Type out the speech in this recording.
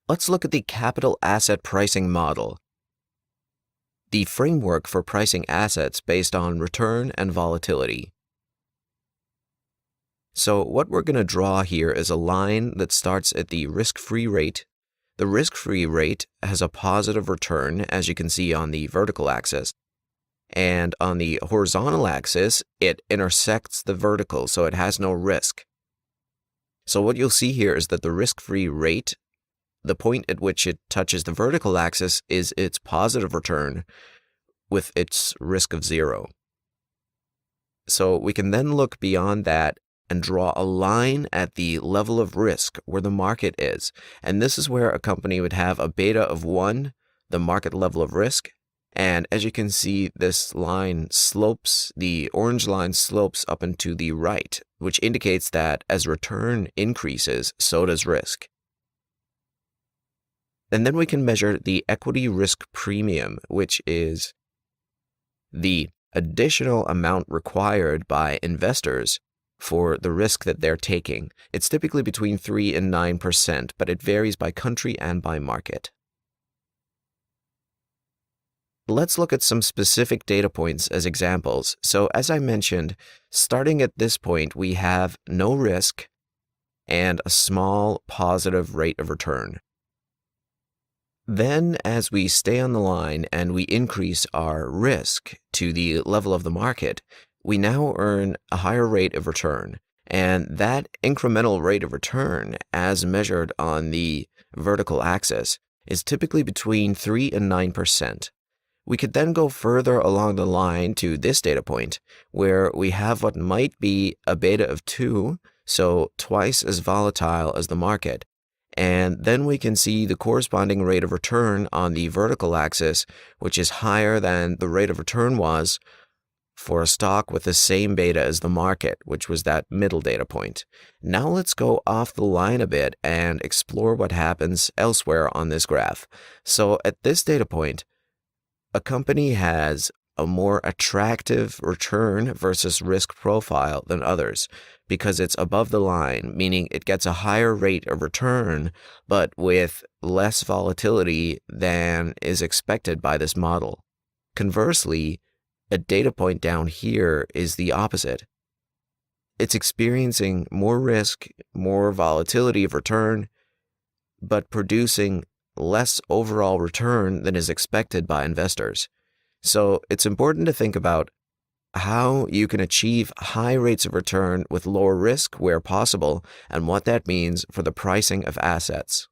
Let's look at the capital asset pricing model, the framework for pricing assets based on return and volatility. So what we're going to draw here is a line that starts at the risk-free rate. The risk-free rate has a positive return, as you can see on the vertical axis. And on the horizontal axis, it intersects the vertical, so it has no risk. So what you'll see here is that the risk-free rate, the point at which it touches the vertical axis, is its positive return with its risk of 0. So we can then look beyond that and draw a line at the level of risk where the market is. And this is where a company would have a beta of 1, the market level of risk. And as you can see, this line slopes, the orange line slopes up and to the right, which indicates that as return increases, so does risk. And then we can measure the equity risk premium, which is the additional amount required by investors for the risk that they're taking. It's typically between 3 and 9%, but it varies by country and by market. Let's look at some specific data points as examples. So as I mentioned, starting at this point, we have no risk and a small positive rate of return. Then as we stay on the line and we increase our risk to the level of the market, we now earn a higher rate of return. And that incremental rate of return, as measured on the vertical axis, is typically between 3 and 9%. We could then go further along the line to this data point, where we have what might be a beta of 2, so twice as volatile as the market. And then we can see the corresponding rate of return on the vertical axis, which is higher than the rate of return was for a stock with the same beta as the market, which was that middle data point. Now let's go off the line a bit and explore what happens elsewhere on this graph. So at this data point, a company has a more attractive return versus risk profile than others because it's above the line, meaning it gets a higher rate of return, but with less volatility than is expected by this model. Conversely, a data point down here is the opposite. It's experiencing more risk, more volatility of return, but producing less overall return than is expected by investors. So it's important to think about how you can achieve high rates of return with lower risk where possible and what that means for the pricing of assets.